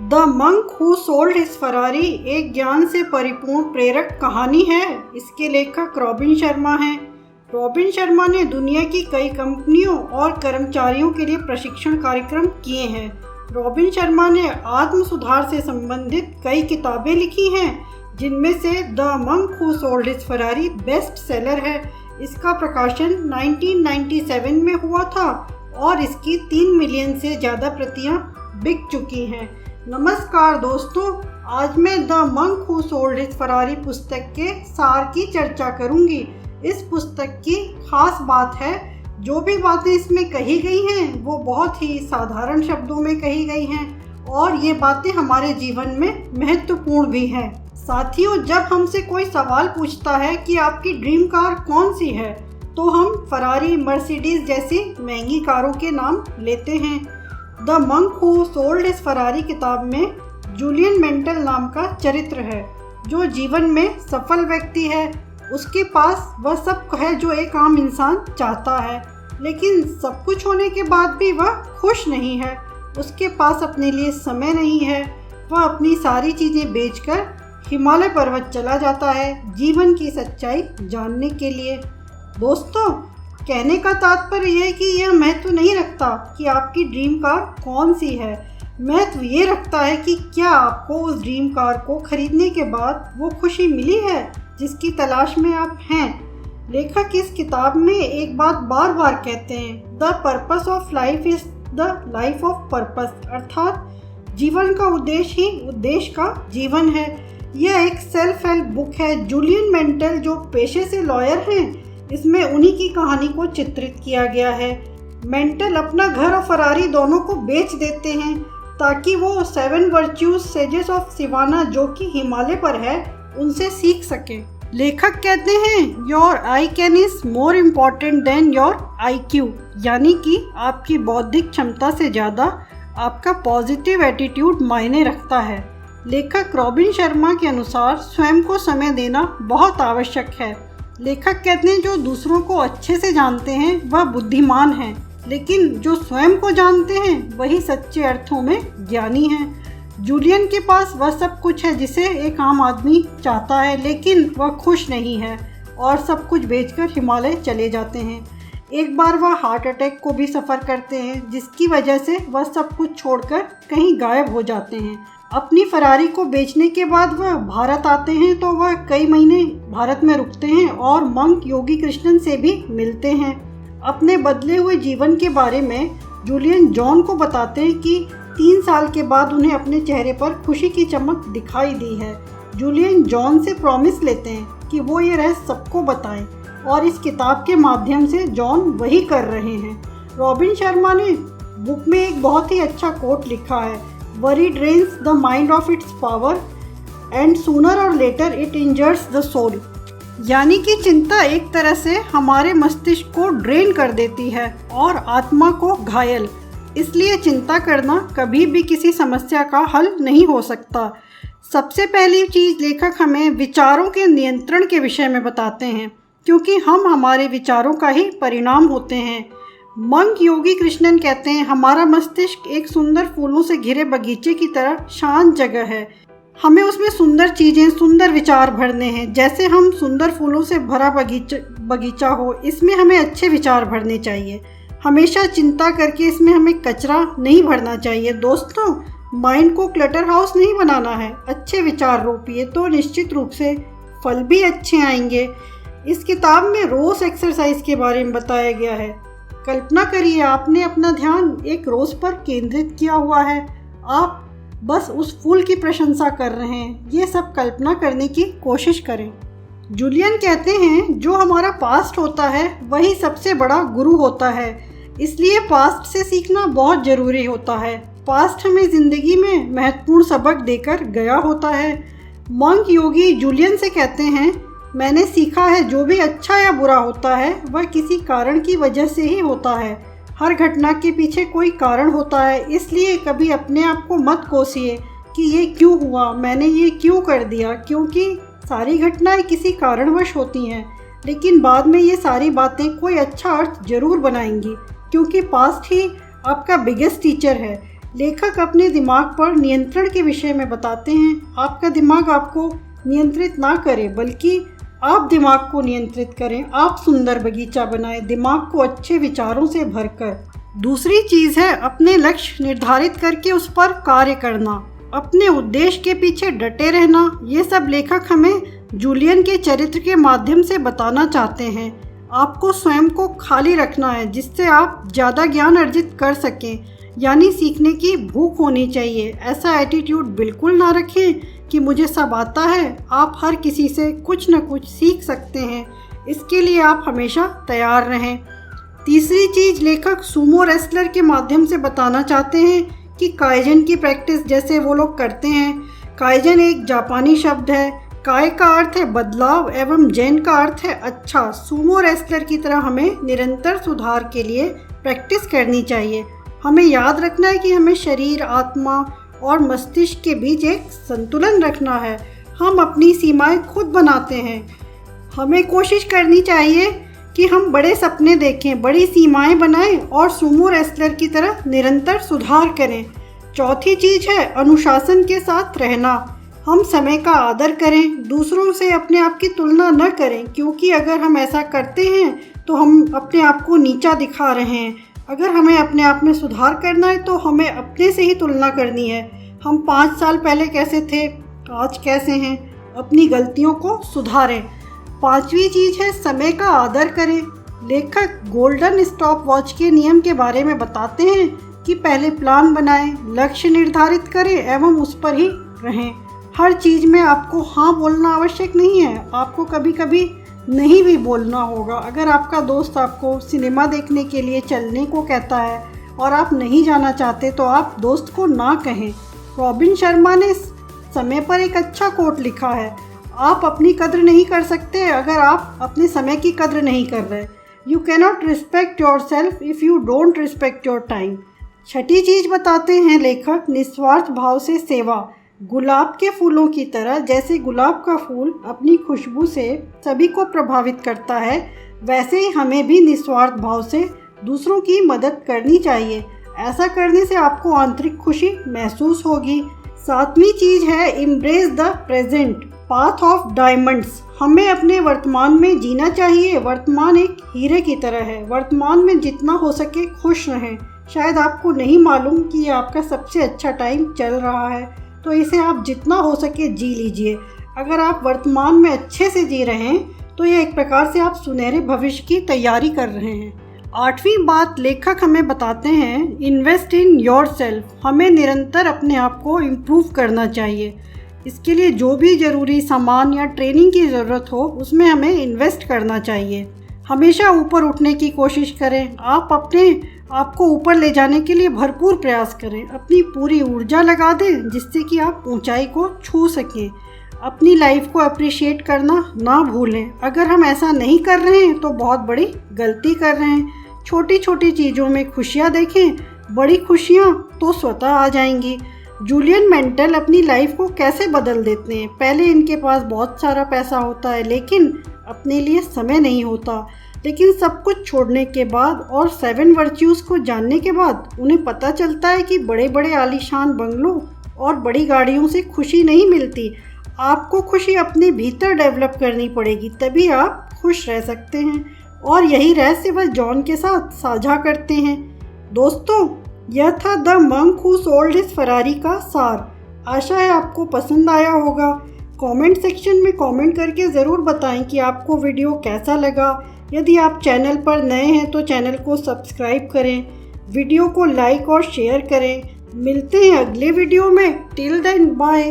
The monk who sold his Ferrari एक ज्ञान से परिपूर्ण प्रेरक कहानी है। इसके लेखक रॉबिन शर्मा हैं। रॉबिन शर्मा ने दुनिया की कई कंपनियों और कर्मचारियों के लिए प्रशिक्षण कार्यक्रम किए हैं। रॉबिन शर्मा ने आत्म सुधार से संबंधित कई किताबें लिखी हैं, जिनमें से the monk who sold his Ferrari best seller है। इसका प्रकाशन 1997 में हुआ था और इसकी 3 मिलियन से ज़्यादा प्रतियां बिक चुकी हैं। नमस्कार दोस्तों, आज मैं the monk who sold his Ferrari पुस्तक के सार की चर्चा करूंगी। इस पुस्तक की खास बात है, जो भी बातें इसमें कही गई हैं वो बहुत ही साधारण शब्दों में कही गई हैं और ये बातें हमारे जीवन में महत्वपूर्ण भी हैं। साथियों, जब हमसे कोई सवाल पूछता है कि आपकी ड्रीम कार कौन सी है, तो हम फरारी, मर्सिडीज जैसी महंगी कारों के नाम लेते हैं। The monk who sold his Ferrari किताब में जूलियन मेंटल नाम का चरित्र है, जो जीवन में सफल व्यक्ति है। उसके पास वह सब है जो एक आम इंसान चाहता है, लेकिन सब कुछ होने के बाद भी वह खुश नहीं है। उसके पास अपने लिए समय नहीं है। वह अपनी सारी चीज़ें बेचकर हिमालय पर्वत चला जाता है जीवन की सच्चाई जानने के लिए। दोस्तों, कहने का तात्पर्य यह है कि यह महत्व नहीं रखता कि आपकी ड्रीम कार कौन सी है। महत्व ये रखता है कि क्या आपको उस ड्रीम कार को खरीदने के बाद वो खुशी मिली है जिसकी तलाश में आप हैं। लेखक इस किताब में एक बात बार बार कहते हैं, the purpose of life is the life of purpose, अर्थात जीवन का उद्देश्य ही उद्देश्य का जीवन है। यह एक सेल्फ हेल्प बुक है। जूलियन मेंटल जो पेशे से लॉयर हैं, इसमें उन्हीं की कहानी को चित्रित किया गया है। मेंटल अपना घर और फरारी दोनों को बेच देते हैं ताकि वो 7 वर्च्यूज सेजेस ऑफ सिवाना, जो कि हिमालय पर है, उनसे सीख सके। लेखक कहते हैं, your I can is more important than your IQ, यानी कि आपकी बौद्धिक क्षमता से ज़्यादा आपका पॉजिटिव एटीट्यूड मायने रखता है। लेखक रॉबिन शर्मा के अनुसार स्वयं को समय देना बहुत आवश्यक है। लेखक कहते हैं, जो दूसरों को अच्छे से जानते हैं वह बुद्धिमान हैं, लेकिन जो स्वयं को जानते हैं वही सच्चे अर्थों में ज्ञानी हैं। जूलियन के पास वह सब कुछ है जिसे एक आम आदमी चाहता है, लेकिन वह खुश नहीं है और सब कुछ बेचकर हिमालय चले जाते हैं। एक बार वह हार्ट अटैक को भी सफ़र करते हैं, जिसकी वजह से वह सब कुछ छोड़कर कहीं गायब हो जाते हैं। अपनी फरारी को बेचने के बाद वह भारत आते हैं, तो वह कई महीने भारत में रुकते हैं और मंक योगी कृष्णन से भी मिलते हैं। अपने बदले हुए जीवन के बारे में जूलियन जॉन को बताते हैं कि 3 साल के बाद उन्हें अपने चेहरे पर खुशी की चमक दिखाई दी है। जूलियन जॉन से प्रॉमिस लेते हैं कि वो ये रहस्य सबको बताएं, और इस किताब के माध्यम से जॉन वही कर रहे हैं। रॉबिन शर्मा ने बुक में एक बहुत ही अच्छा कोट लिखा है, worry drains the mind of its power and sooner or later it injures the soul, यानी कि चिंता एक तरह से हमारे मस्तिष्क को ड्रेन कर देती है और आत्मा को घायल। इसलिए चिंता करना कभी भी किसी समस्या का हल नहीं हो सकता। सबसे पहली चीज़ लेखक हमें विचारों के नियंत्रण के विषय में बताते हैं, क्योंकि हम हमारे विचारों का ही परिणाम होते हैं। मंक योगी कृष्णन कहते हैं, हमारा मस्तिष्क एक सुंदर फूलों से घिरे बगीचे की तरह शांत जगह है। हमें उसमें सुंदर चीज़ें, सुंदर विचार भरने हैं। जैसे हम सुंदर फूलों से भरा बगीचा हो, इसमें हमें अच्छे विचार भरने चाहिए। हमेशा चिंता करके इसमें हमें कचरा नहीं भरना चाहिए। दोस्तों, माइंड को क्लटर हाउस नहीं बनाना है। अच्छे विचार रोपिए तो निश्चित रूप से फल भी अच्छे आएंगे। इस किताब में रोज़ एक्सरसाइज के बारे में बताया गया है। कल्पना करिए, आपने अपना ध्यान एक रोज़ पर केंद्रित किया हुआ है। आप बस उस फूल की प्रशंसा कर रहे हैं। ये सब कल्पना करने की कोशिश करें। जूलियन कहते हैं, जो हमारा पास्ट होता है वही सबसे बड़ा गुरु होता है। इसलिए पास्ट से सीखना बहुत ज़रूरी होता है। पास्ट हमें ज़िंदगी में महत्वपूर्ण सबक देकर गया होता है। मंक योगी जूलियन से कहते हैं, मैंने सीखा है, जो भी अच्छा या बुरा होता है वह किसी कारण की वजह से ही होता है। हर घटना के पीछे कोई कारण होता है। इसलिए कभी अपने आप को मत कोसिए कि ये क्यों हुआ, मैंने ये क्यों कर दिया, क्योंकि सारी घटनाएं किसी कारणवश होती हैं, लेकिन बाद में ये सारी बातें कोई अच्छा अर्थ जरूर बनाएंगी, क्योंकि पास्ट ही आपका बिगेस्ट टीचर है। लेखक अपने दिमाग पर नियंत्रण के विषय में बताते हैं। आपका दिमाग आपको नियंत्रित ना करे, बल्कि आप दिमाग को नियंत्रित करें। आप सुंदर बगीचा बनाएं, दिमाग को अच्छे विचारों से भरकर। दूसरी चीज़ है अपने लक्ष्य निर्धारित करके उस पर कार्य करना, अपने उद्देश्य के पीछे डटे रहना। ये सब लेखक हमें जूलियन के चरित्र के माध्यम से बताना चाहते हैं। आपको स्वयं को खाली रखना है, जिससे आप ज़्यादा ज्ञान अर्जित कर सकें, यानी सीखने की भूख होनी चाहिए। ऐसा एटीट्यूड बिल्कुल ना रखें कि मुझे सब आता है। आप हर किसी से कुछ न कुछ सीख सकते हैं, इसके लिए आप हमेशा तैयार रहें। तीसरी चीज़ लेखक सुमो रेसलर के माध्यम से बताना चाहते हैं कि काइजन की प्रैक्टिस जैसे वो लोग करते हैं। काइजन एक जापानी शब्द है। काय का अर्थ है बदलाव एवं जैन का अर्थ है अच्छा। सुमो रेसलर की तरह हमें निरंतर सुधार के लिए प्रैक्टिस करनी चाहिए। हमें याद रखना है कि हमें शरीर, आत्मा और मस्तिष्क के बीच एक संतुलन रखना है। हम अपनी सीमाएं खुद बनाते हैं। हमें कोशिश करनी चाहिए कि हम बड़े सपने देखें, बड़ी सीमाएं बनाएं और सुमो रेसलर की तरह निरंतर सुधार करें। चौथी चीज़ है अनुशासन के साथ रहना। हम समय का आदर करें, दूसरों से अपने आप की तुलना न करें, क्योंकि अगर हम ऐसा करते हैं तो हम अपने आप को नीचा दिखा रहे हैं। अगर हमें अपने आप में सुधार करना है तो हमें अपने से ही तुलना करनी है। हम 5 साल पहले कैसे थे, आज कैसे हैं, अपनी गलतियों को सुधारें। पांचवी चीज़ है समय का आदर करें। लेखक गोल्डन स्टॉप वॉच के नियम के बारे में बताते हैं कि पहले प्लान बनाएं, लक्ष्य निर्धारित करें एवं उस पर ही रहें। हर चीज़ में आपको हाँ बोलना आवश्यक नहीं है, आपको कभी कभी नहीं भी बोलना होगा। अगर आपका दोस्त आपको सिनेमा देखने के लिए चलने को कहता है और आप नहीं जाना चाहते तो आप दोस्त को ना कहें। रॉबिन शर्मा ने समय पर एक अच्छा कोट लिखा है, आप अपनी कद्र नहीं कर सकते अगर आप अपने समय की कद्र नहीं कर रहे। You cannot respect your self if you don't respect your time. छठी चीज़ बताते हैं लेखक निस्वार्थ भाव से सेवा। गुलाब के फूलों की तरह जैसे गुलाब का फूल अपनी खुशबू से सभी को प्रभावित करता है, वैसे ही हमें भी निस्वार्थ भाव से दूसरों की मदद करनी चाहिए। ऐसा करने से आपको आंतरिक खुशी महसूस होगी। सातवीं चीज़ है embrace the present, path of diamonds. हमें अपने वर्तमान में जीना चाहिए। वर्तमान एक हीरे की तरह है। वर्तमान में जितना हो सके खुश रहें। शायद आपको नहीं मालूम कि ये आपका सबसे अच्छा टाइम चल रहा है, तो इसे आप जितना हो सके जी लीजिए। अगर आप वर्तमान में अच्छे से जी रहे हैं तो ये एक प्रकार से आप सुनहरे भविष्य की तैयारी कर रहे हैं। आठवीं बात लेखक हमें बताते हैं इन्वेस्ट इन योर सेल्फ। हमें निरंतर अपने आप को इम्प्रूव करना चाहिए। इसके लिए जो भी ज़रूरी सामान या ट्रेनिंग की ज़रूरत हो उसमें हमें इन्वेस्ट करना चाहिए। हमेशा ऊपर उठने की कोशिश करें। आप अपने आपको ऊपर ले जाने के लिए भरपूर प्रयास करें। अपनी पूरी ऊर्जा लगा दें जिससे कि आप ऊंचाई को छू सकें। अपनी लाइफ को अप्रिशिएट करना ना भूलें। अगर हम ऐसा नहीं कर रहे हैं तो बहुत बड़ी गलती कर रहे हैं। छोटी छोटी चीज़ों में खुशियाँ देखें, बड़ी खुशियाँ तो स्वतः आ जाएंगी। जूलियन मेंटल अपनी लाइफ को कैसे बदल देते हैं। पहले इनके पास बहुत सारा पैसा होता है लेकिन अपने लिए समय नहीं होता। लेकिन सब कुछ छोड़ने के बाद और 7 वर्च्यूज़ को जानने के बाद उन्हें पता चलता है कि बड़े बड़े आलीशान बंगलों और बड़ी गाड़ियों से खुशी नहीं मिलती। आपको खुशी अपने भीतर डेवलप करनी पड़ेगी, तभी आप खुश रह सकते हैं। और यही रहस्य वह जॉन के साथ साझा करते हैं। दोस्तों, यह था the monk who sold his Ferrari का सार। आशा है आपको पसंद आया होगा। कमेंट सेक्शन में कमेंट करके ज़रूर बताएं कि आपको वीडियो कैसा लगा। यदि आप चैनल पर नए हैं तो चैनल को सब्सक्राइब करें, वीडियो को लाइक और शेयर करें। मिलते हैं अगले वीडियो में। Till then bye.